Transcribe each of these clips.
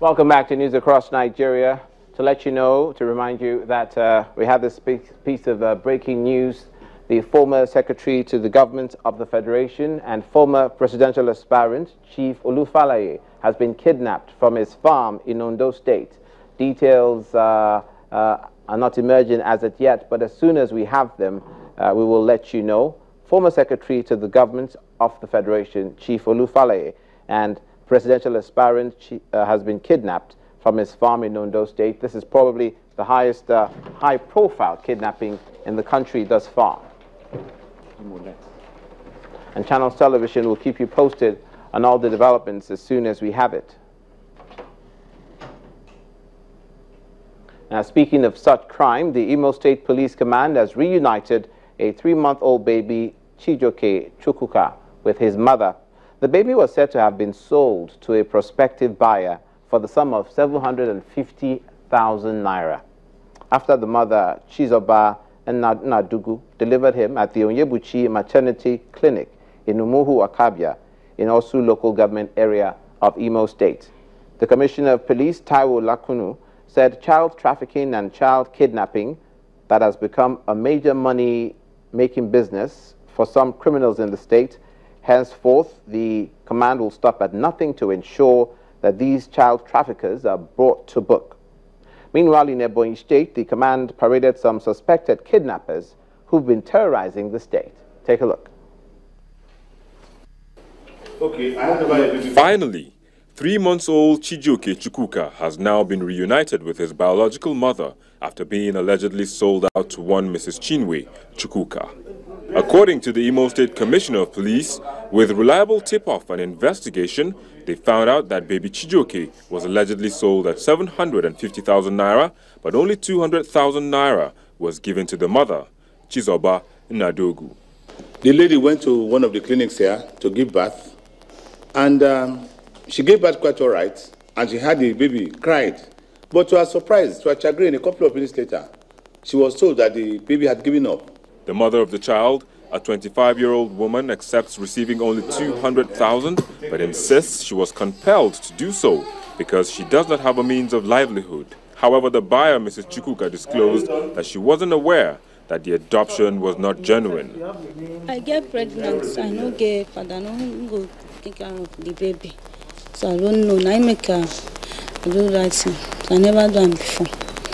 Welcome back to News Across Nigeria. To let you know, to remind you that we have this piece of breaking news. The former Secretary to the Government of the Federation and former presidential aspirant, Chief Falae, has been kidnapped from his farm in Ondo State. Details are not emerging as of yet, but as soon as we have them, we will let you know. Former Secretary to the Government of the Federation, Chief Falae, and presidential aspirant has been kidnapped from his farm in Ondo State. This is probably the highest high-profile kidnapping in the country thus far. And Channels Television will keep you posted on all the developments as soon as we have it. Now, speaking of such crime, the Imo State Police Command has reunited a 3-month-old baby, Chijoke Chukwuka, with his mother. The baby was said to have been sold to a prospective buyer for the sum of 750,000 naira. After the mother, Chizoba Nadugu, delivered him at the Onyebuchi Maternity Clinic in Umuhu, Akabia, in Osu local government area of Imo State. The Commissioner of Police, Taiwo Lakunu, said child trafficking and child kidnapping that has become a major money-making business for some criminals in the state. Henceforth, the command will stop at nothing to ensure that these child traffickers are brought to book. Meanwhile, in Imo State, the command paraded some suspected kidnappers who've been terrorizing the state. Take a look. Finally, 3-month-old Chijoke Chukwuka has now been reunited with his biological mother after being allegedly sold out to one Mrs. Chinwe Chukwuka. According to the Imo State Commissioner of Police, with reliable tip-off and investigation, they found out that baby Chijoke was allegedly sold at 750,000 naira, but only 200,000 naira was given to the mother, Chizoba Nadugu. The lady went to one of the clinics here to give birth, and she gave birth quite all right, and she had the baby, cried. But to her surprise, to her chagrin, a couple of minutes later, she was told that the baby had given up. The mother of the child, a 25-year-old woman, accepts receiving only 200,000, but insists she was compelled to do so because she does not have a means of livelihood. However, the buyer, Mrs. Chukwuka, disclosed that she wasn't aware that the adoption was not genuine. I get pregnant, I don't get father, I don't go take care of the baby. So I don't know, I make her do that thing. So I never done before.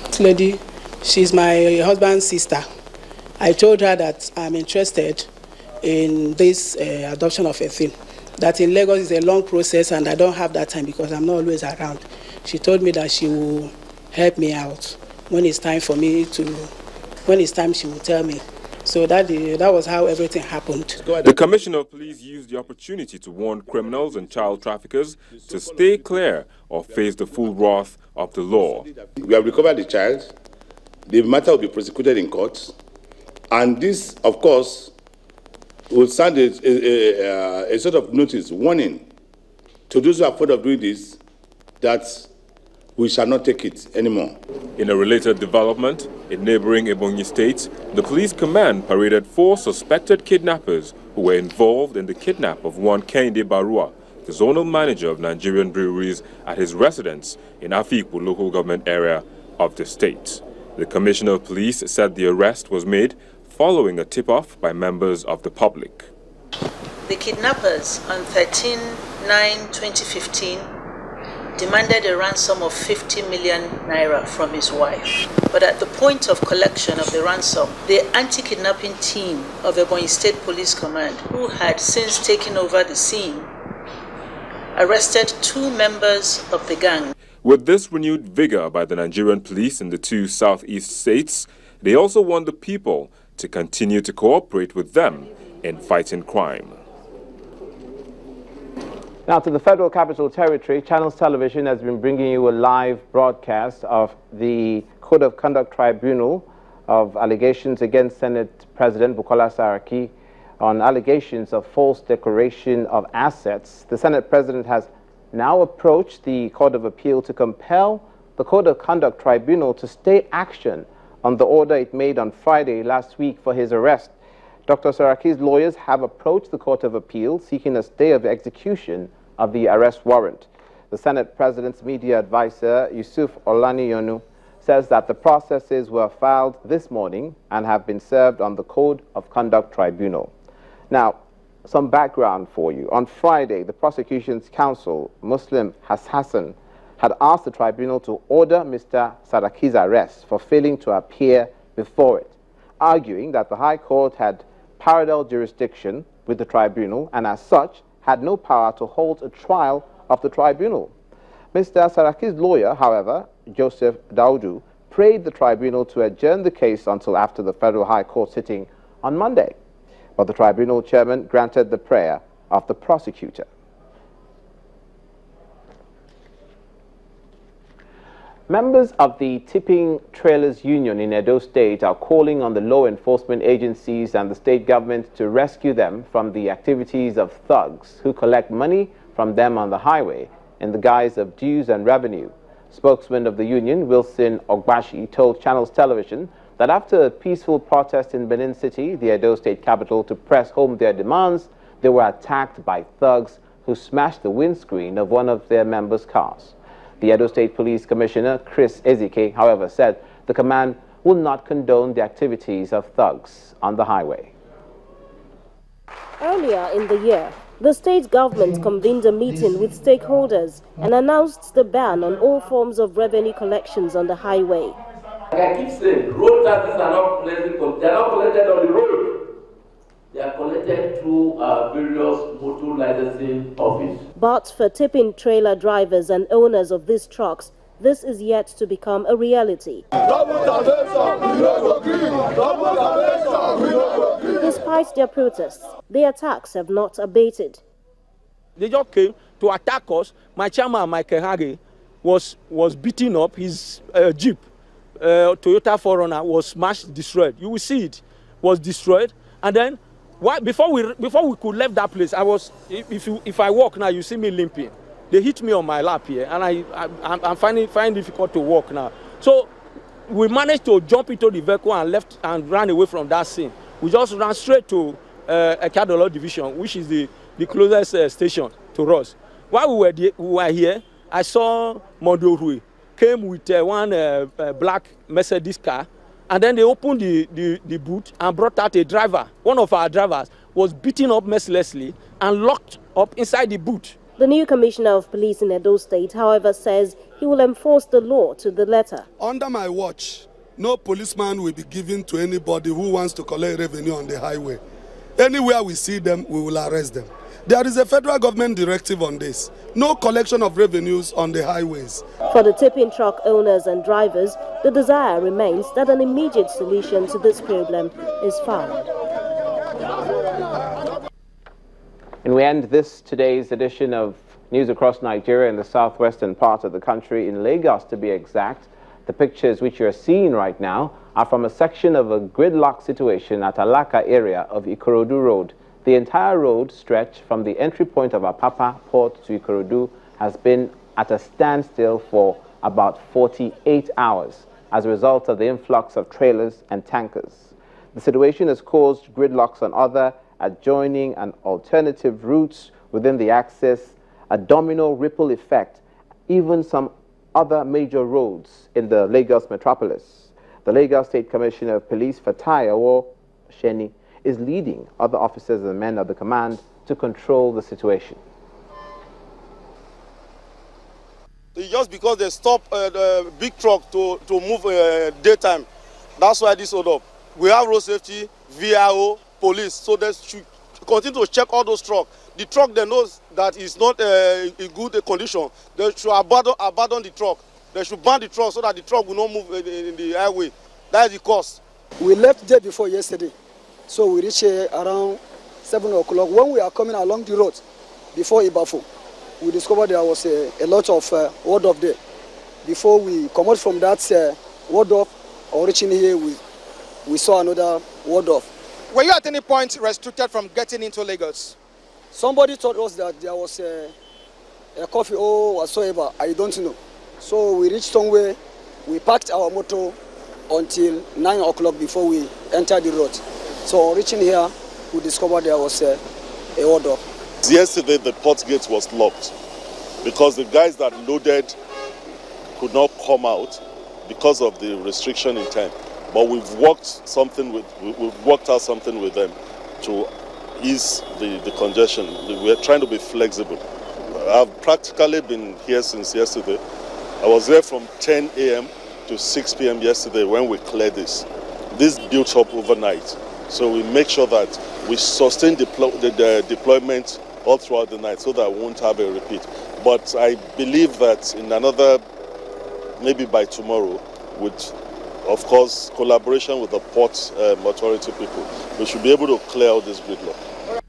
This lady, she's my husband's sister. I told her that I'm interested in this adoption of a thing. That in Lagos is a long process and I don't have that time because I'm not always around. She told me that she will help me out. When it's time for me to, when it's time she will tell me. So that was how everything happened. The Commissioner of Police used the opportunity to warn criminals and child traffickers to stay clear or face the full wrath of the law. We have recovered the child. The matter will be prosecuted in court. And this, of course, will send a sort of notice, warning to those who are afraid of doing this, that we shall not take it anymore. In a related development, in neighboring Imo State, the police command paraded 4 suspected kidnappers who were involved in the kidnap of one Kehinde Barua, the zonal manager of Nigerian breweries, at his residence in Afikpo local government area of the state. The Commissioner of Police said the arrest was made following a tip-off by members of the public. The kidnappers on 13/9/2015 demanded a ransom of 50 million naira from his wife. But at the point of collection of the ransom, the anti-kidnapping team of Imo State Police Command, who had since taken over the scene, arrested 2 members of the gang. With this renewed vigor by the Nigerian police in the 2 southeast states, they also want the people to continue to cooperate with them in fighting crime. Now to the Federal Capital Territory, Channels Television has been bringing you a live broadcast of the Code of Conduct Tribunal of allegations against Senate President Bukola Saraki on allegations of false declaration of assets. The Senate President has now approached the Court of Appeal to compel the Code of Conduct Tribunal to stay action on the order it made on Friday last week for his arrest. Dr. Saraki's lawyers have approached the Court of Appeal seeking a stay of execution of the arrest warrant. The Senate President's media advisor, Yusuf Olaniyonu, says that the processes were filed this morning and have been served on the Code of Conduct Tribunal. Now, some background for you. On Friday, the prosecution's counsel, Muslim Hassan, had asked the tribunal to order Mr. Saraki's arrest for failing to appear before it, arguing that the High Court had parallel jurisdiction with the tribunal and as such had no power to hold a trial of the tribunal. Mr. Saraki's lawyer, however, Joseph Daudu, prayed the tribunal to adjourn the case until after the Federal High Court sitting on Monday. But the tribunal chairman granted the prayer of the prosecutor. Members of the Tipping Trailers Union in Edo State are calling on the law enforcement agencies and the state government to rescue them from the activities of thugs who collect money from them on the highway in the guise of dues and revenue. Spokesman of the union, Wilson Ogbashi, told Channels Television that after a peaceful protest in Benin City, the Edo State capital, to press home their demands, they were attacked by thugs who smashed the windscreen of one of their members' cars. The Edo State Police Commissioner, Chris Ezike, however, said the command will not condone the activities of thugs on the highway. Earlier in the year, the state government convened a meeting with stakeholders and announced the ban on all forms of revenue collections on the highway. Like I keep saying, road taxes are not collected on the road. They are collected through various motor licensing offices. But for tipping trailer drivers and owners of these trucks, this is yet to become a reality. Despite their protests, the attacks have not abated. They just came to attack us. My chairman, Michael Hage, was beating up. His Jeep, Toyota 4Runner, was smashed, destroyed. You will see it was destroyed. And then, before we could leave that place, if I walk now, you see me limping. They hit me on my lap here, and I'm finding difficult to walk now. So we managed to jump into the vehicle and left and ran away from that scene. We just ran straight to Ekadolo Division, which is the closest station to us. While we were here, I saw Mondohui came with one black Mercedes car, and then they opened the boot and brought out a driver. One of our drivers was beaten up mercilessly and locked up inside the boot. The new Commissioner of Police in Edo State, however, says he will enforce the law to the letter. Under my watch, no policeman will be given to anybody who wants to collect revenue on the highway. Anywhere we see them, we will arrest them. There is a federal government directive on this. No collection of revenues on the highways. For the tipping truck owners and drivers, the desire remains that an immediate solution to this problem is found. And we end today's edition of News Across Nigeria in the southwestern part of the country, in Lagos to be exact. The pictures which you're seeing right now are from a section of a gridlock situation at Alaka area of Ikorodu Road. The entire road stretch from the entry point of Apapa Port to Ikorodu has been at a standstill for about 48 hours as a result of the influx of trailers and tankers. The situation has caused gridlocks on other adjoining and alternative routes within the axis, a domino ripple effect, even some other major roads in the Lagos metropolis. The Lagos State Commissioner of Police, Falae Sheni, is leading other officers and men of the command to control the situation. Just because they stop the big truck to move daytime, that's why this hold up. We have road safety, VIO, police, so they should continue to check all those trucks. The truck they know that is not in good condition, they should abandon the truck. They should ban the truck so that the truck will not move in the highway. That is the cost. We left day before yesterday, so we reached here around 7 o'clock. When we are coming along the road before Ibafo, we discovered there was a lot of ward off there. Before we come out from that ward off or reaching here, we saw another ward off. Were you at any point restricted from getting into Lagos? Somebody told us that there was a coffee or whatsoever. I don't know. So we reached somewhere, we parked our motor until 9 o'clock before we entered the road. So reaching here, we discovered there was a ward off. Yesterday, the port gate was locked. because the guys that loaded could not come out because of the restriction in time. But we've worked out something with them to ease the congestion. We're trying to be flexible. I've practically been here since yesterday. I was there from 10 a.m. to 6 p.m. yesterday when we cleared this. This built up overnight. So we make sure that we sustain the deployment all throughout the night so that we won't have a repeat. But I believe that in another, maybe by tomorrow, with, of course, collaboration with the port authority people, we should be able to clear out this gridlock.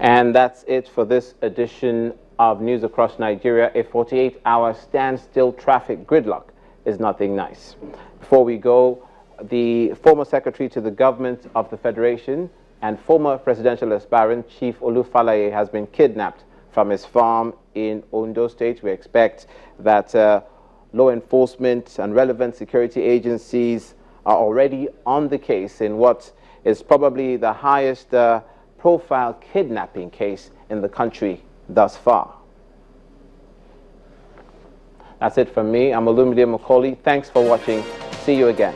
And that's it for this edition of News Across Nigeria. A 48-hour standstill traffic gridlock is nothing nice. Before we go, the former Secretary to the Government of the Federation and former presidential aspirant, Chief Falae, has been kidnapped from his farm in Ondo State. We expect that law enforcement and relevant security agencies are already on the case in what is probably the highest profile kidnapping case in the country thus far. That's it from me. I'm Olumide Macaulay. Thanks for watching. See you again.